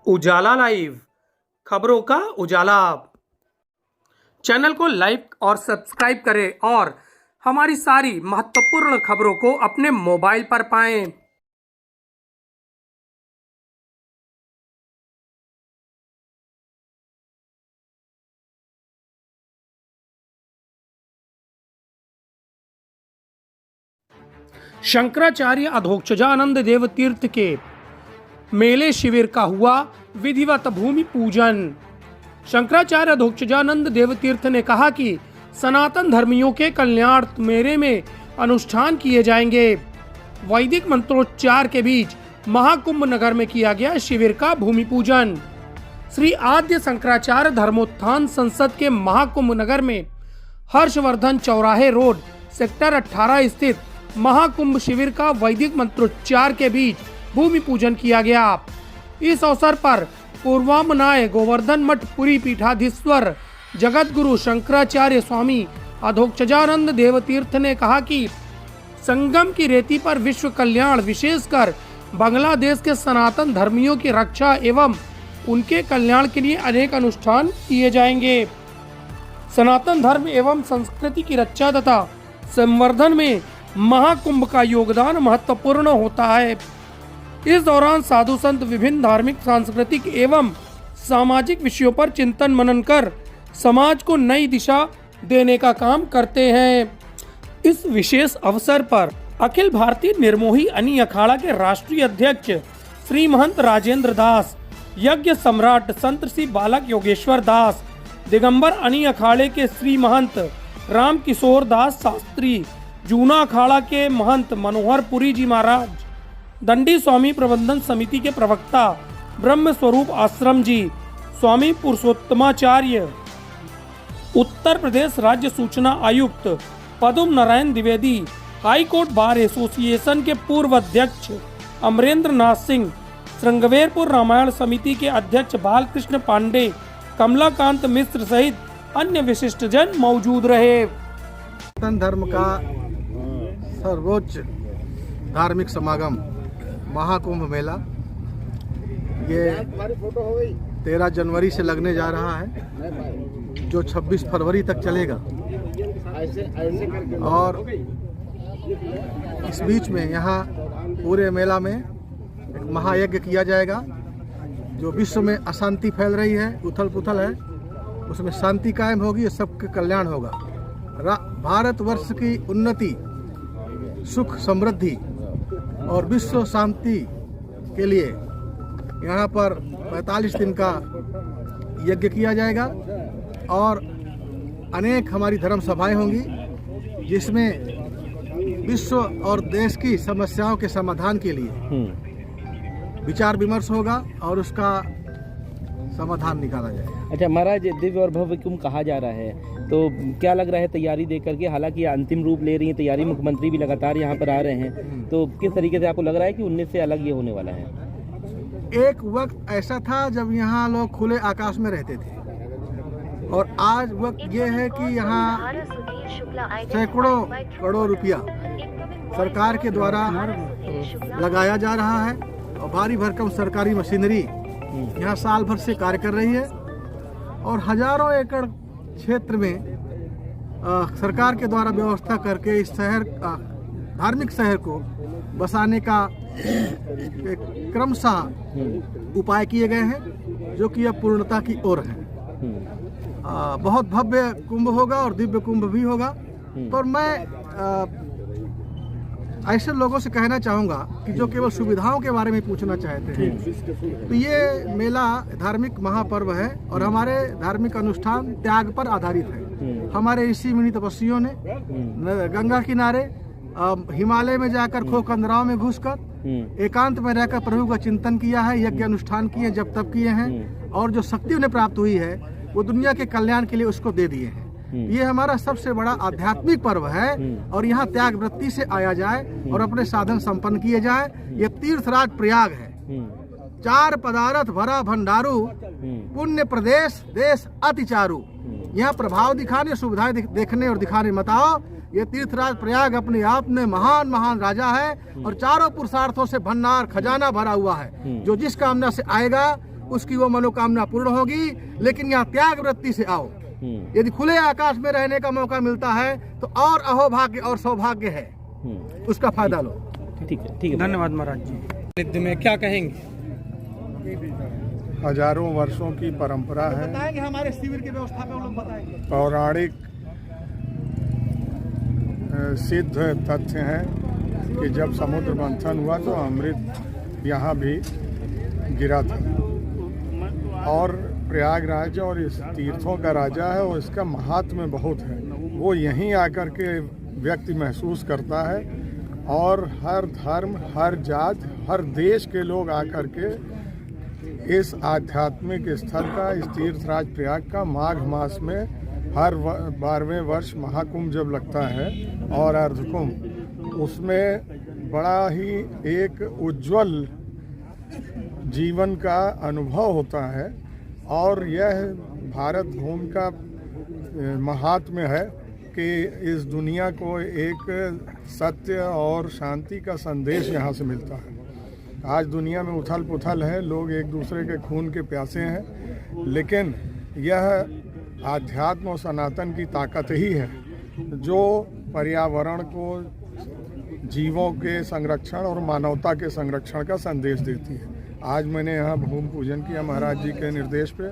उजाला live, खबरों का उजाला। Channel को लाइक और सब्सक्राइब करें और हमारी सारी महत्वपूर्ण खबरों को अपने मोबाइल पर पाएं। शंकराचार्य अधोक्षजानंद देव तीर्थ के मेले शिविर का हुआ विधिवत भूमि पूजन। शंकराचार्य अधोक्षजानंद देव तीर्थ ने कहा कि सनातन धर्मियों के कल्याणार्थ मेले में अनुष्ठान किए जाएंगे। वैदिक मंत्रोच्चार के बीच महाकुंभ नगर में किया गया शिविर का भूमि पूजन। श्री आद्य शंकराचार्य धर्मोत्थान संसद के महाकुंभ नगर में हर्षवर्धन चौराहे रोड सेक्टर 18 स्थित महाकुंभ शिविर का वैदिक मंत्रोच्चार के बीच भूमि पूजन किया गया। इस अवसर पर पूर्वामनाय गोवर्धन मठ पुरी पीठाधीश्वर जगत गुरु शंकराचार्य स्वामी अधोक्षजानंद देव तीर्थ ने कहा कि संगम की रेती पर विश्व कल्याण, विशेषकर बांग्लादेश के सनातन धर्मियों की रक्षा एवं उनके कल्याण के लिए अनेक अनुष्ठान किए जाएंगे। सनातन धर्म एवं संस्कृति की रक्षा तथा संवर्धन में महाकुंभ का योगदान महत्वपूर्ण होता है। इस दौरान साधु संत विभिन्न धार्मिक, सांस्कृतिक एवं सामाजिक विषयों पर चिंतन मनन कर समाज को नई दिशा देने का काम करते हैं। इस विशेष अवसर पर अखिल भारतीय निर्मोही अनी अखाड़ा के राष्ट्रीय अध्यक्ष श्री महंत राजेंद्र दास, यज्ञ सम्राट संत श्री बालक योगेश्वर दास, दिगंबर अनी अखाड़े के श्री महंत राम किशोर दास शास्त्री, जूना अखाड़ा के महंत मनोहर पुरी जी महाराज, दंडी स्वामी प्रबंधन समिति के प्रवक्ता ब्रह्म स्वरूप आश्रम जी, स्वामी पुरुषोत्तमाचार्य, उत्तर प्रदेश राज्य सूचना आयुक्त Padam Narayan Dwivedi, high court bar association के पूर्व अध्यक्ष अमरेंद्र नाथ सिंह, श्रृंगवेरपुर रामायण समिति के अध्यक्ष बालकृष्ण पांडे, कमलाकांत मिश्र सहित अन्य विशिष्ट जन मौजूद रहे। सनातन धर्म का सर्वोच्च धार्मिक समागम महाकुंभ मेला ये 13 जनवरी से लगने जा रहा है, जो 26 फरवरी तक चलेगा। और इस बीच में यहाँ पूरे मेला में एक महायज्ञ किया जाएगा। जो विश्व में अशांति फैल रही है, उथल पुथल है, उसमें शांति कायम होगी, सबके कल्याण होगा। भारतवर्ष की उन्नति, सुख, समृद्धि और विश्व शांति के लिए यहाँ पर 45 दिन का यज्ञ किया जाएगा और अनेक हमारी धर्म सभाएं होंगी, जिसमें विश्व और देश की समस्याओं के समाधान के लिए विचार विमर्श होगा और उसका समाधान निकाला जाएगा। अच्छा महाराज, दिव्य और भव्य कुंभ कहा जा रहा है, तो क्या लग रहा है तैयारी देख करके? हालांकि अंतिम रूप ले रही है तैयारी, मुख्यमंत्री भी लगातार यहाँ पर आ रहे हैं, तो किस तरीके से आपको लग रहा है कि 19 से अलग ये होने वाला है? एक वक्त ऐसा था जब यहाँ लोग खुले आकाश में रहते थे, और आज वक्त ये है कि यहाँ सैकड़ों करोड़ रुपया सरकार के द्वारा लगाया जा रहा है और भारी भरकम सरकारी मशीनरी यहाँ साल भर से कार्य कर रही है और हजारों एकड़ क्षेत्र में सरकार के द्वारा व्यवस्था करके इस शहर, धार्मिक शहर को बसाने का क्रमशः उपाय किए गए हैं, जो कि अब पूर्णता की ओर है। बहुत भव्य कुंभ होगा और दिव्य कुंभ भी होगा। पर मैं ऐसे लोगों से कहना चाहूँगा कि जो केवल सुविधाओं के बारे में पूछना चाहते हैं, तो ये मेला धार्मिक महापर्व है और हमारे धार्मिक अनुष्ठान त्याग पर आधारित है। हमारे ऋषि मुनि तपस्वियों ने गंगा किनारे, हिमालय में जाकर खो कंदराओं में घुसकर एकांत में रहकर प्रभु का चिंतन किया है, यज्ञ अनुष्ठान किए, जब तब किए हैं, और जो शक्ति उन्हें प्राप्त हुई है वो दुनिया के कल्याण के लिए उसको दे दिए हैं। ये हमारा सबसे बड़ा आध्यात्मिक पर्व है और यहाँ त्याग वृत्ति से आया जाए और अपने साधन संपन्न किए जाए। ये तीर्थराज प्रयाग है, 4 पदार्थ भरा भंडारू, पुण्य प्रदेश देश अति चारू। यहाँ प्रभाव दिखाने, सुविधाएं देखने और दिखाने मत आओ। ये तीर्थराज प्रयाग अपने आप में महान महान राजा है और चारों पुरुषार्थों से भंडार खजाना भरा हुआ है। जो जिस कामना से आएगा उसकी वो मनोकामना पूर्ण होगी। लेकिन यहाँ त्याग वृत्ति से आओ। यदि खुले आकाश में रहने का मौका मिलता है तो और अहोभाग्य और सौभाग्य है, उसका फायदा लो। ठीक है धन्यवाद महाराज जी। नित्य में क्या कहेंगे? हजारों वर्षों की परंपरा है, बताएंगे हमारे शिविर की व्यवस्था पे, वो लोग बताएंगे। पौराणिक सिद्ध तथ्य हैं कि जब समुद्र मंथन हुआ तो अमृत यहाँ भी गिरा था। और प्रयागराज और इस तीर्थों का राजा है और इसका महात्म्य बहुत है। वो यहीं आकर के व्यक्ति महसूस करता है और हर धर्म, हर जात, हर देश के लोग आकर के इस आध्यात्मिक स्थल का, इस तीर्थराज प्रयाग का माघ मास में हर 12वें वर्ष महाकुंभ जब लगता है और अर्धकुंभ, उसमें बड़ा ही एक उज्जवल जीवन का अनुभव होता है। और यह भारत भूमि का महात्म्य है कि इस दुनिया को एक सत्य और शांति का संदेश यहाँ से मिलता है। आज दुनिया में उथल पुथल है, लोग एक दूसरे के खून के प्यासे हैं, लेकिन यह आध्यात्म और सनातन की ताकत ही है जो पर्यावरण को, जीवों के संरक्षण और मानवता के संरक्षण का संदेश देती है। आज मैंने यहाँ भूमि पूजन किया महाराज जी के निर्देश पे।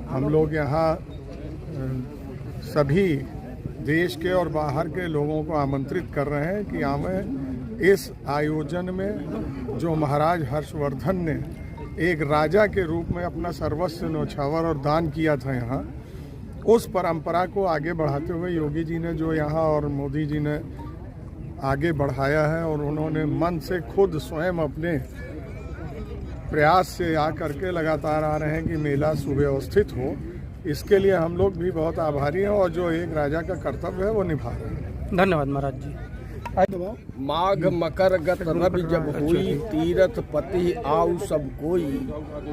हम लोग यहाँ सभी देश के और बाहर के लोगों को आमंत्रित कर रहे हैं कि आवें इस आयोजन में, जो महाराज हर्षवर्धन ने एक राजा के रूप में अपना सर्वस्व न्योछावर और दान किया था यहाँ, उस परंपरा को आगे बढ़ाते हुए योगी जी ने जो यहाँ और मोदी जी ने आगे बढ़ाया है और उन्होंने मन से खुद स्वयं अपने प्रयास से आकर के लगातार आ रहे हैं कि मेला सुव्यवस्थित हो, इसके लिए हम लोग भी बहुत आभारी हैं और जो एक राजा का कर्तव्य है वो निभा रहे हैं। धन्यवाद महाराज जी। माघ मकर गत रवि जब हुई, तीरथ पति आउ सब कोई,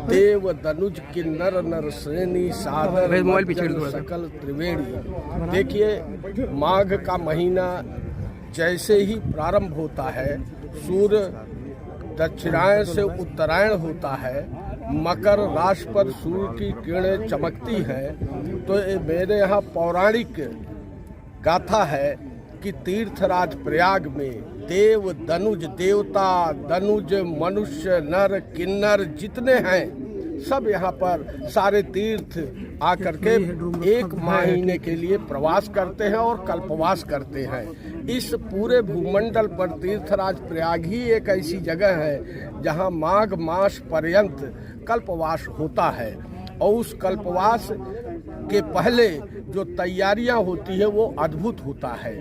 देव दनुज किन्नर नर श्रेणी सादर सकल त्रिवेणी। देखिए, माघ का महीना जैसे ही प्रारंभ होता है, सूर्य दक्षिणायन से उत्तरायण होता है, मकर राशि पर सूर्य की किरणें चमकती हैं, तो ये मेरे यहाँ पौराणिक गाथा है कि तीर्थराज प्रयाग में देव दनुज, देवता दनुज, मनुष्य नर किन्नर जितने हैं सब यहाँ पर सारे तीर्थ आकर के एक महीने के लिए प्रवास करते हैं और कल्पवास करते हैं। इस पूरे भूमंडल पर तीर्थराज प्रयाग ही एक ऐसी जगह है जहाँ माघ मास पर्यंत कल्पवास होता है। और उस कल्पवास के पहले जो तैयारियां होती है वो अद्भुत होता है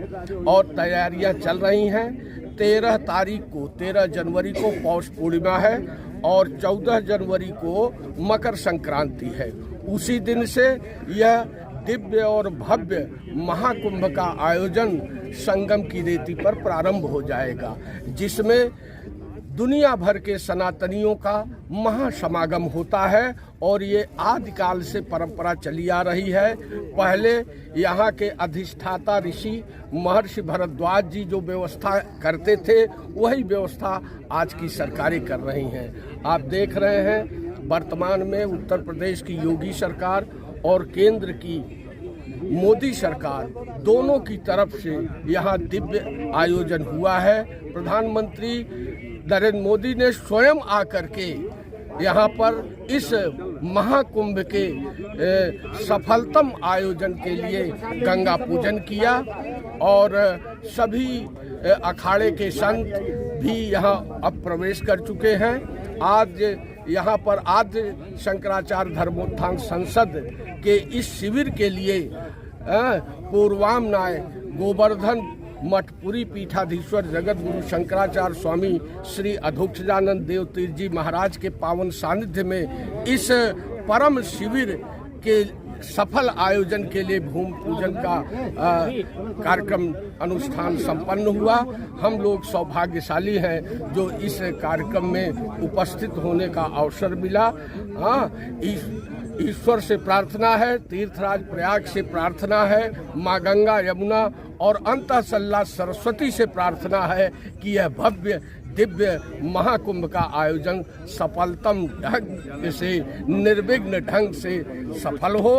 और तैयारियां चल रही हैं। 13 तारीख को, 13 जनवरी को पौष पूर्णिमा है और 14 जनवरी को मकर संक्रांति है। उसी दिन से यह दिव्य और भव्य महाकुंभ का आयोजन संगम की रेती पर प्रारंभ हो जाएगा, जिसमें दुनिया भर के सनातनियों का महासमागम होता है और ये आदिकाल से परंपरा चली आ रही है। पहले यहाँ के अधिष्ठाता ऋषि महर्षि भरद्वाज जी जो व्यवस्था करते थे, वही व्यवस्था आज की सरकारें कर रही हैं। आप देख रहे हैं वर्तमान में उत्तर प्रदेश की योगी सरकार और केंद्र की मोदी सरकार, दोनों की तरफ से यहाँ दिव्य आयोजन हुआ है। प्रधानमंत्री नरेंद्र मोदी ने स्वयं आकर के यहाँ पर इस महाकुंभ के सफलतम आयोजन के लिए गंगा पूजन किया और सभी अखाड़े के संत भी यहाँ अब प्रवेश कर चुके हैं। आज यहाँ पर आद्य शंकराचार्य धर्मोत्थान संसद के इस शिविर के लिए पूर्वामनाय गोवर्धन मठपुरी पीठाधीश्वर जगत गुरु शंकराचार्य स्वामी श्री अधोक्षजानंद देव तीर्थ जी महाराज के पावन सानिध्य में इस परम शिविर के सफल आयोजन के लिए भूमि पूजन का कार्यक्रम अनुष्ठान संपन्न हुआ। हम लोग सौभाग्यशाली हैं जो इस कार्यक्रम में उपस्थित होने का अवसर मिला। ईश्वर से प्रार्थना है, तीर्थराज प्रयाग से प्रार्थना है, माँ गंगा यमुना और अंतःसल्ला सरस्वती से प्रार्थना है कि यह भव्य दिव्य महाकुंभ का आयोजन सफलतम ढंग से निर्विघ्न ढंग से सफल हो।